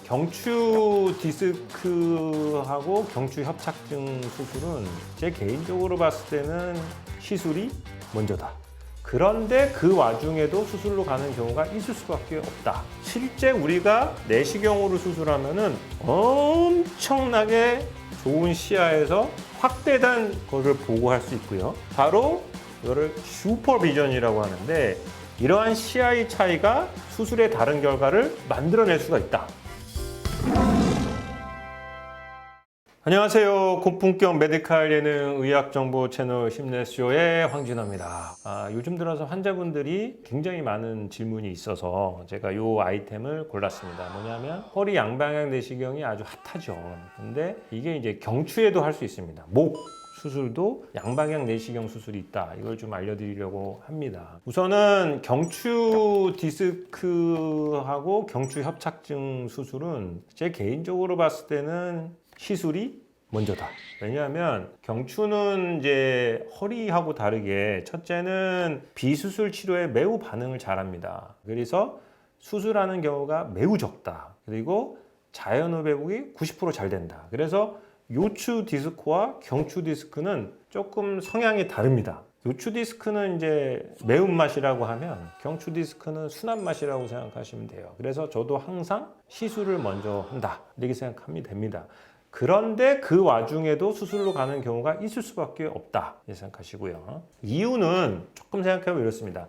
경추 디스크하고 경추 협착증 수술은 제 개인적으로 봤을 때는 시술이 먼저다. 그런데 그 와중에도 수술로 가는 경우가 있을 수밖에 없다. 실제 우리가 내시경으로 수술하면은 엄청나게 좋은 시야에서 확대된 것을 보고할 수 있고요. 바로 이거를 슈퍼비전이라고 하는데 이러한 시야의 차이가 수술의 다른 결과를 만들어낼 수가 있다. 안녕하세요. 고품격 메디칼 예능 의학정보 채널 힘내쇼의 황진호입니다. 요즘 들어서 환자분들이 굉장히 많은 질문이 있어서 제가 이 아이템을 골랐습니다. 뭐냐면 허리 양방향 내시경이 아주 핫하죠. 근데 이게 이제 경추에도 할 수 있습니다. 목 수술도 양방향 내시경 수술이 있다. 이걸 좀 알려드리려고 합니다. 우선은 경추 디스크하고 경추 협착증 수술은 제 개인적으로 봤을 때는 시술이 먼저다. 왜냐하면 경추는 이제 허리하고 다르게 첫째는 비수술 치료에 매우 반응을 잘합니다. 그래서 수술하는 경우가 매우 적다. 그리고 자연 회복이 90% 잘 된다. 그래서 요추 디스크와 경추 디스크는 조금 성향이 다릅니다. 요추 디스크는 이제 매운맛이라고 하면 경추 디스크는 순한 맛이라고 생각하시면 돼요. 그래서 저도 항상 시술을 먼저 한다. 이렇게 생각하면 됩니다. 그런데 그 와중에도 수술로 가는 경우가 있을 수밖에 없다. 이렇게 생각하시고요. 이유는 조금 생각해보면 이렇습니다.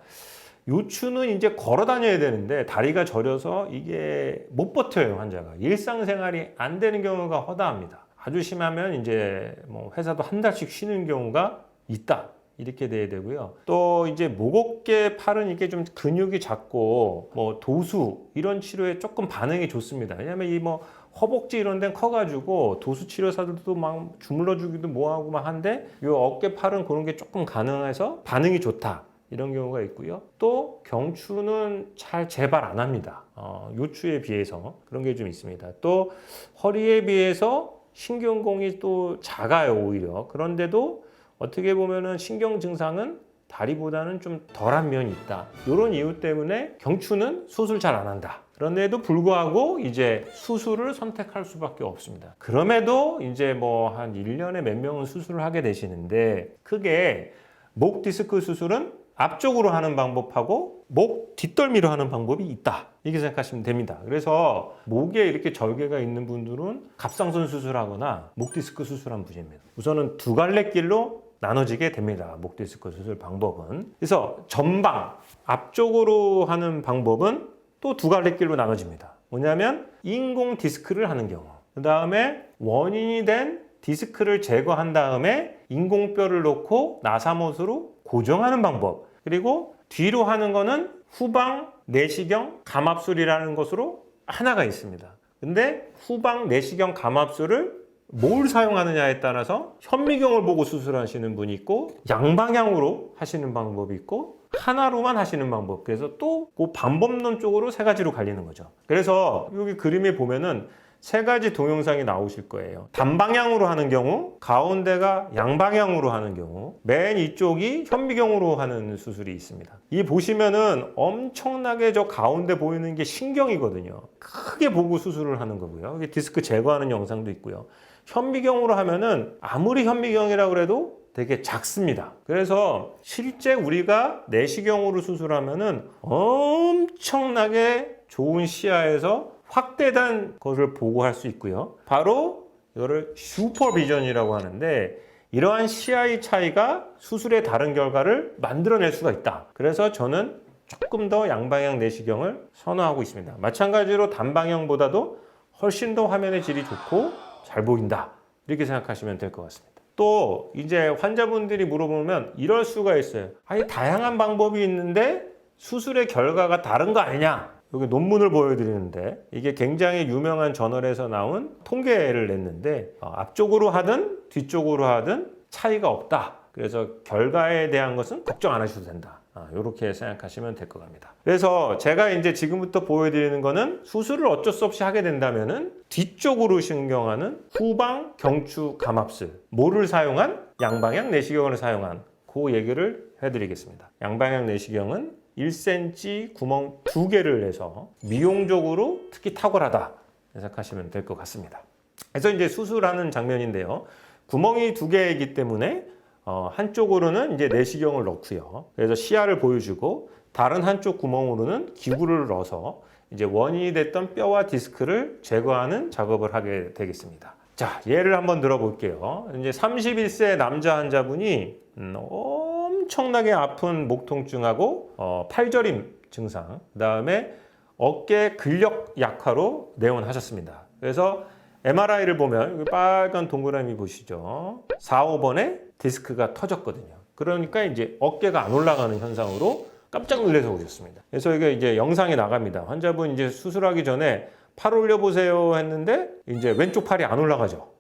요추는 이제 걸어 다녀야 되는데 다리가 저려서 이게 못 버텨요, 환자가. 일상생활이 안 되는 경우가 허다합니다. 아주 심하면 이제 뭐 회사도 한 달씩 쉬는 경우가 있다. 이렇게 돼야 되고요. 또 이제 목, 어깨, 팔은 이게 좀 근육이 작고 뭐 도수 이런 치료에 조금 반응이 좋습니다. 왜냐면 이 뭐 허벅지 이런 데는 커가지고 도수 치료사들도 막 주물러 주기도 뭐하고 막 한데 이 어깨, 팔은 그런 게 조금 가능해서 반응이 좋다. 이런 경우가 있고요. 또 경추는 잘 재발 안 합니다. 요추에 비해서 그런 게 좀 있습니다. 또 허리에 비해서 신경공이 또 작아요, 오히려. 그런데도 어떻게 보면은 신경 증상은 다리보다는 좀 덜한 면이 있다. 이런 이유 때문에 경추는 수술 잘 안 한다. 그런데도 불구하고 이제 수술을 선택할 수밖에 없습니다. 그럼에도 이제 뭐 한 1년에 몇 명은 수술을 하게 되시는데 크게 목 디스크 수술은 앞쪽으로 하는 방법하고 목 뒷덜미로 하는 방법이 있다. 이렇게 생각하시면 됩니다. 그래서 목에 이렇게 절개가 있는 분들은 갑상선 수술하거나 목 디스크 수술한 분입니다. 우선은 두 갈래 길로 나눠지게 됩니다. 목 디스크 수술 방법은. 그래서 전방 앞쪽으로 하는 방법은 또 두 갈래 길로 나눠집니다. 뭐냐면 인공 디스크를 하는 경우. 그 다음에 원인이 된 디스크를 제거한 다음에 인공뼈를 놓고 나사못으로 고정하는 방법. 그리고 뒤로 하는 거는 후방 내시경 감압술이라는 것으로 하나가 있습니다. 근데 후방 내시경 감압술을 뭘 사용하느냐에 따라서 현미경을 보고 수술하시는 분이 있고 양방향으로 하시는 방법이 있고 하나로만 하시는 방법. 그래서 또 그 방법론 쪽으로 세 가지로 갈리는 거죠. 그래서 여기 그림에 보면은 세 가지 동영상이 나오실 거예요. 단방향으로 하는 경우, 가운데가 양방향으로 하는 경우, 맨 이쪽이 현미경으로 하는 수술이 있습니다. 이 보시면은 엄청나게 저 가운데 보이는 게 신경이거든요. 크게 보고 수술을 하는 거고요. 여기 디스크 제거하는 영상도 있고요. 현미경으로 하면은 아무리 현미경이라고 해도 되게 작습니다. 그래서 실제 우리가 내시경으로 수술하면은 엄청나게 좋은 시야에서 확대된 것을 보고할 수 있고요. 바로 이거를 슈퍼비전이라고 하는데 이러한 시야의 차이가 수술의 다른 결과를 만들어낼 수가 있다. 그래서 저는 조금 더 양방향 내시경을 선호하고 있습니다. 마찬가지로 단방향보다도 훨씬 더 화면의 질이 좋고 잘 보인다. 이렇게 생각하시면 될 것 같습니다. 또 이제 환자분들이 물어보면 이럴 수가 있어요. 아니 다양한 방법이 있는데 수술의 결과가 다른 거 아니냐? 여기 논문을 보여드리는데 이게 굉장히 유명한 저널에서 나온 통계를 냈는데 앞쪽으로 하든 뒤쪽으로 하든 차이가 없다. 그래서 결과에 대한 것은 걱정 안 하셔도 된다. 이렇게 생각하시면 될 것 같습니다. 그래서 제가 이제 지금부터 보여드리는 거는 수술을 어쩔 수 없이 하게 된다면은 뒤쪽으로 신경하는 후방 경추 감압술, 뭐를 사용한 양방향 내시경을 사용한 그 얘기를 해드리겠습니다. 양방향 내시경은 1cm 구멍 2개를 내서 미용적으로 특히 탁월하다. 생각하시면 될 것 같습니다. 그래서 이제 수술하는 장면인데요. 구멍이 두 개이기 때문에 한쪽으로는 이제 내시경을 넣고요. 그래서 시야를 보여주고 다른 한쪽 구멍으로는 기구를 넣어서 이제 원인이 됐던 뼈와 디스크를 제거하는 작업을 하게 되겠습니다. 자, 예를 한번 들어볼게요. 이제 31세 남자 환자분이 엄청나게 아픈 목 통증하고 팔저림 증상, 그다음에 어깨 근력 약화로 내원하셨습니다. 그래서 MRI를 보면 여기 빨간 동그라미 보시죠. 4, 5번에 디스크가 터졌거든요. 그러니까 이제 어깨가 안 올라가는 현상으로 깜짝 놀라서 오셨습니다. 그래서 이게 이제 영상에 나갑니다. 환자분 이제 수술하기 전에 팔 올려보세요 했는데 이제 왼쪽 팔이 안 올라가죠.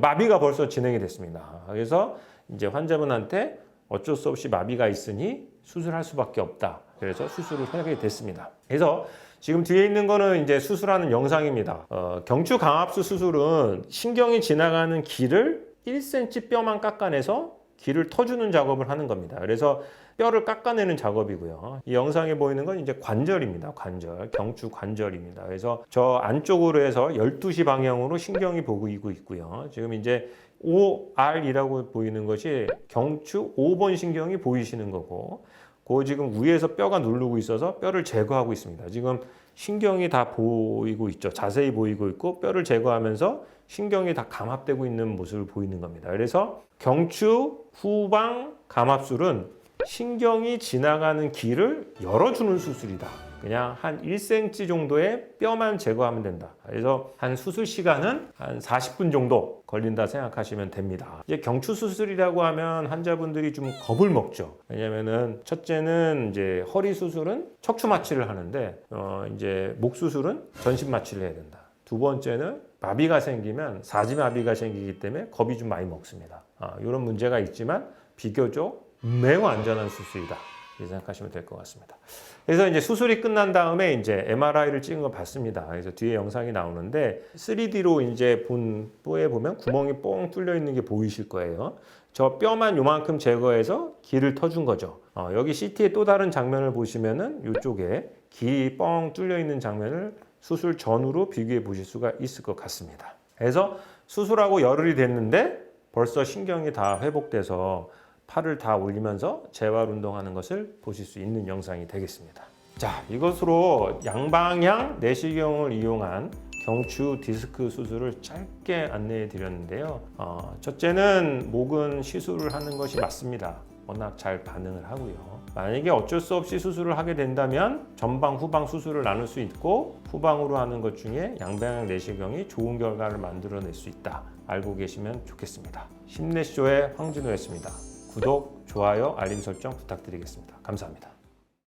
마비가 벌써 진행이 됐습니다. 그래서 이제 환자분한테 어쩔 수 없이 마비가 있으니 수술할 수밖에 없다. 그래서 수술을 하게 됐습니다. 그래서 지금 뒤에 있는 거는 이제 수술하는 영상입니다. 경추 강압수 수술은 신경이 지나가는 길을 1cm 뼈만 깎아내서 길을 터주는 작업을 하는 겁니다. 그래서 뼈를 깎아내는 작업이고요. 이 영상에 보이는 건 이제 관절입니다. 관절, 경추 관절입니다. 그래서 저 안쪽으로 해서 12시 방향으로 신경이 보이고 있고요. 지금 이제 OR이라고 보이는 것이 경추 5번 신경이 보이시는 거고, 그 지금 위에서 뼈가 누르고 있어서 뼈를 제거하고 있습니다. 지금 신경이 다 보이고 있죠. 자세히 보이고 있고 뼈를 제거하면서 신경이 다 감압되고 있는 모습을 보이는 겁니다. 그래서 경추 후방 감압술은 신경이 지나가는 길을 열어주는 수술이다. 그냥 한 1cm 정도의 뼈만 제거하면 된다. 그래서 한 수술 시간은 한 40분 정도 걸린다 생각하시면 됩니다. 이제 경추 수술이라고 하면 환자분들이 좀 겁을 먹죠. 왜냐면은 첫째는 이제 허리 수술은 척추 마취를 하는데 이제 목 수술은 전신 마취를 해야 된다. 두 번째는 마비가 생기면 사지마비가 생기기 때문에 겁이 좀 많이 먹습니다. 이런 문제가 있지만 비교적 매우 안전한 수술이다. 이렇게 생각하시면 될 것 같습니다. 그래서 이제 수술이 끝난 다음에 이제 MRI를 찍은 거 봤습니다. 그래서 뒤에 영상이 나오는데 3D로 이제 본 뼈에 보면 구멍이 뻥 뚫려 있는 게 보이실 거예요. 저 뼈만 요만큼 제거해서 길을 터준 거죠. 여기 CT의 또 다른 장면을 보시면은 이쪽에 길이 뻥 뚫려 있는 장면을 수술 전후로 비교해 보실 수가 있을 것 같습니다. 그래서 수술하고 열흘이 됐는데 벌써 신경이 다 회복돼서 팔을 다 올리면서 재활 운동하는 것을 보실 수 있는 영상이 되겠습니다. 자, 이것으로 양방향 내시경을 이용한 경추 디스크 수술을 짧게 안내해 드렸는데요. 첫째는 목은 시술을 하는 것이 맞습니다. 워낙 잘 반응을 하고요. 만약에 어쩔 수 없이 수술을 하게 된다면 전방, 후방 수술을 나눌 수 있고 후방으로 하는 것 중에 양방향 내시경이 좋은 결과를 만들어낼 수 있다. 알고 계시면 좋겠습니다. 힘내쇼의 황진호였습니다. 구독, 좋아요, 알림 설정 부탁드리겠습니다. 감사합니다.